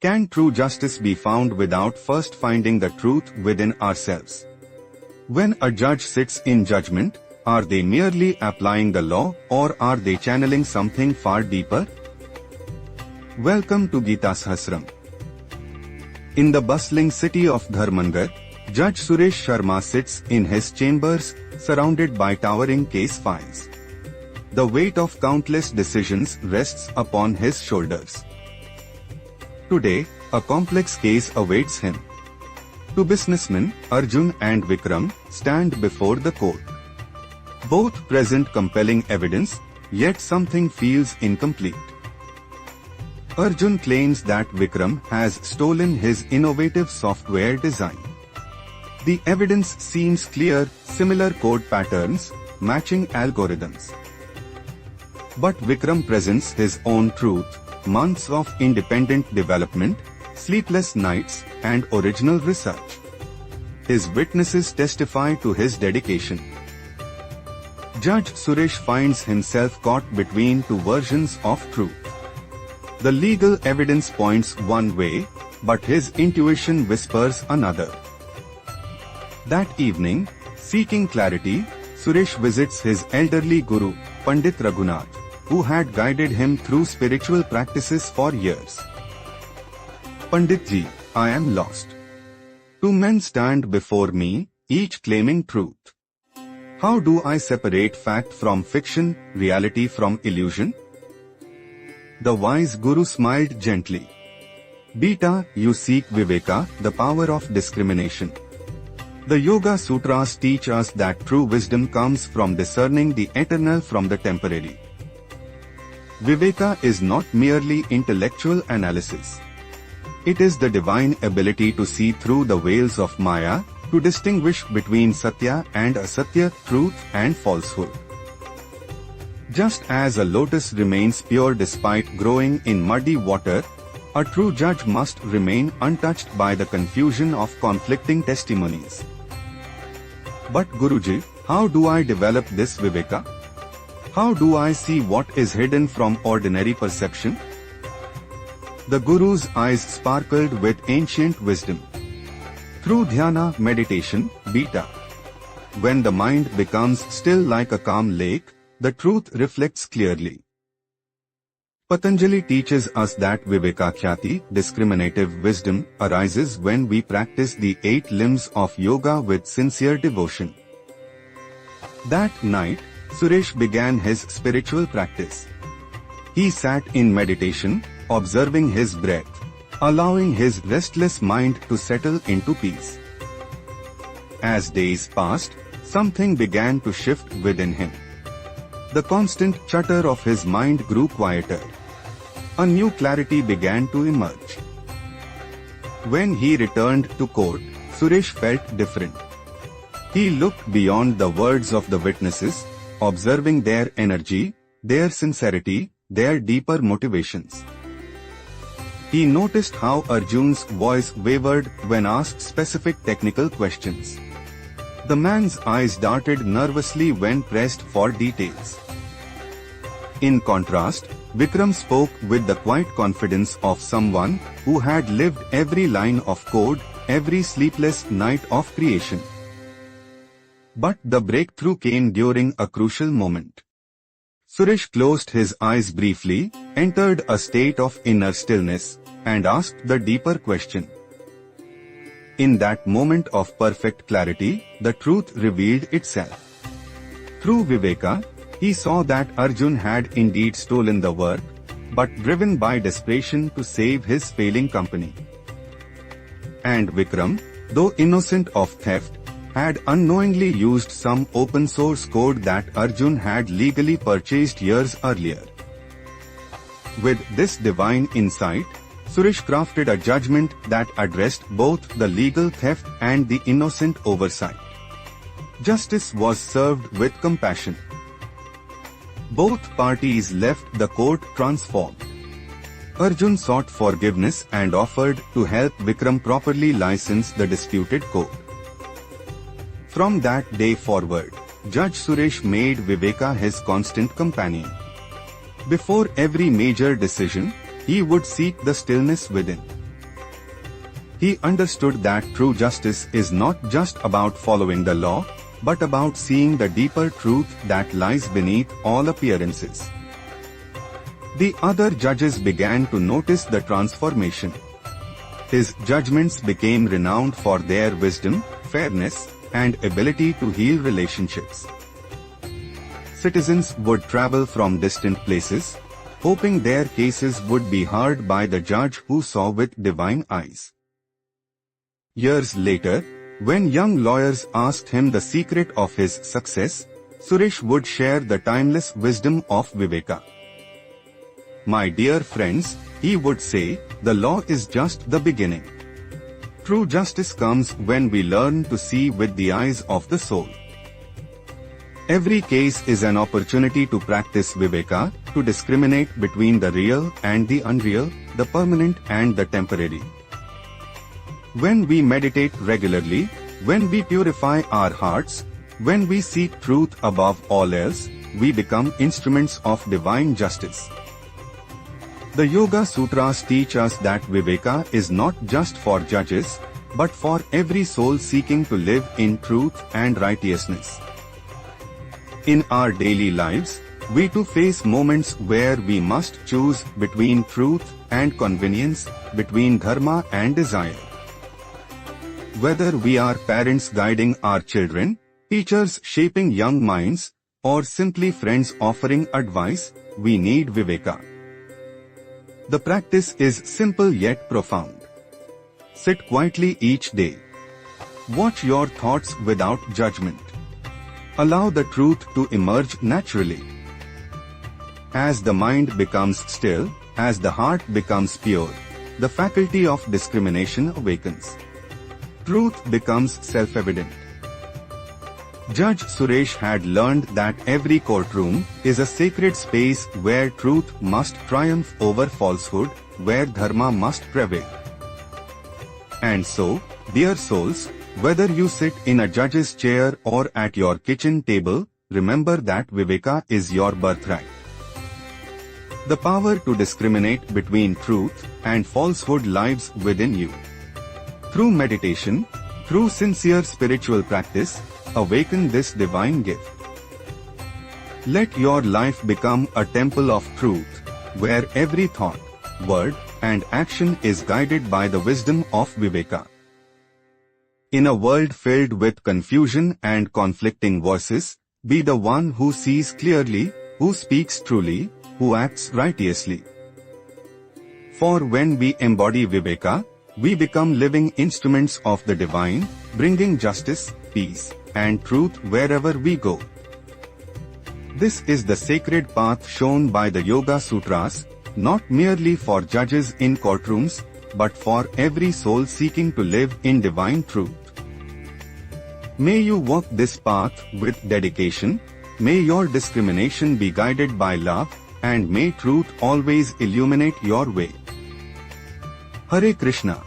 Can true justice be found without first finding the truth within ourselves? When a judge sits in judgment, are they merely applying the law or are they channeling something far deeper? Welcome to GitaSahasram. In the bustling city of Dharmangar, Judge Suresh Sharma sits in his chambers, surrounded by towering case files. The weight of countless decisions rests upon his shoulders. Today, a complex case awaits him. Two businessmen, Arjun and Vikram, stand before the court. Both present compelling evidence, yet something feels incomplete. Arjun claims that Vikram has stolen his innovative software design. The evidence seems clear, similar code patterns, matching algorithms. But Vikram presents his own truth, months of independent development, sleepless nights, and original research. His witnesses testify to his dedication. Judge Suresh finds himself caught between two versions of truth. The legal evidence points one way, but his intuition whispers another. That evening, seeking clarity, Suresh visits his elderly guru, Pandit Raghunath, who had guided him through spiritual practices for years. Pandit ji, I am lost. Two men stand before me, each claiming truth. How do I separate fact from fiction, reality from illusion? The wise guru smiled gently. Beta, you seek Viveka, the power of discrimination. The Yoga Sutras teach us that true wisdom comes from discerning the eternal from the temporary. Viveka is not merely intellectual analysis. It is the divine ability to see through the veils of Maya, to distinguish between Satya and Asatya, truth and falsehood. Just as a lotus remains pure despite growing in muddy water, a true judge must remain untouched by the confusion of conflicting testimonies. But Guruji, how do I develop this Viveka? How do I see what is hidden from ordinary perception? The Guru's eyes sparkled with ancient wisdom. Through dhyana meditation, Beta. When the mind becomes still like a calm lake, the truth reflects clearly. Patanjali teaches us that Viveka Khyati, discriminative wisdom, arises when we practice the 8 limbs of yoga with sincere devotion. That night, Suresh began his spiritual practice. He sat in meditation, observing his breath, allowing his restless mind to settle into peace. As days passed, something began to shift within him. The constant chatter of his mind grew quieter. A new clarity began to emerge. When he returned to court, Suresh felt different. He looked beyond the words of the witnesses, observing their energy, their sincerity, their deeper motivations. He noticed how Arjun's voice wavered when asked specific technical questions. The man's eyes darted nervously when pressed for details. In contrast, Vikram spoke with the quiet confidence of someone who had lived every line of code, every sleepless night of creation. But the breakthrough came during a crucial moment. Suresh closed his eyes briefly, entered a state of inner stillness, and asked the deeper question. In that moment of perfect clarity, the truth revealed itself. Through Viveka, he saw that Arjun had indeed stolen the work, but driven by desperation to save his failing company. And Vikram, though innocent of theft, had unknowingly used some open-source code that Arjun had legally purchased years earlier. With this divine insight, Suresh crafted a judgment that addressed both the legal theft and the innocent oversight. Justice was served with compassion. Both parties left the court transformed. Arjun sought forgiveness and offered to help Vikram properly license the disputed code. From that day forward, Judge Suresh made Viveka his constant companion. Before every major decision, he would seek the stillness within. He understood that true justice is not just about following the law, but about seeing the deeper truth that lies beneath all appearances. The other judges began to notice the transformation. His judgments became renowned for their wisdom, fairness, and ability to heal relationships. Citizens would travel from distant places, hoping their cases would be heard by the judge who saw with divine eyes. Years later, when young lawyers asked him the secret of his success, Suresh would share the timeless wisdom of Viveka. My dear friends, he would say, the law is just the beginning. True justice comes when we learn to see with the eyes of the soul. Every case is an opportunity to practice Viveka, to discriminate between the real and the unreal, the permanent and the temporary. When we meditate regularly, when we purify our hearts, when we seek truth above all else, we become instruments of divine justice. The Yoga Sutras teach us that Viveka is not just for judges, but for every soul seeking to live in truth and righteousness. In our daily lives, we too face moments where we must choose between truth and convenience, between dharma and desire. Whether we are parents guiding our children, teachers shaping young minds, or simply friends offering advice, we need Viveka. The practice is simple yet profound. Sit quietly each day. Watch your thoughts without judgment. Allow the truth to emerge naturally. As the mind becomes still, as the heart becomes pure, the faculty of discrimination awakens. Truth becomes self-evident. Judge Suresh had learned that every courtroom is a sacred space where truth must triumph over falsehood, where dharma must prevail. And so, dear souls, whether you sit in a judge's chair or at your kitchen table, remember that Viveka is your birthright. The power to discriminate between truth and falsehood lies within you. Through meditation, through sincere spiritual practice, awaken this divine gift. Let your life become a temple of truth, where every thought, word, and action is guided by the wisdom of Viveka. In a world filled with confusion and conflicting voices, be the one who sees clearly, who speaks truly, who acts righteously. For when we embody Viveka, we become living instruments of the divine, bringing justice, peace, and truth wherever we go. This is the sacred path shown by the Yoga Sutras, not merely for judges in courtrooms, but for every soul seeking to live in divine truth. May you walk this path with dedication, may your discrimination be guided by love, and may truth always illuminate your way. Hare Krishna.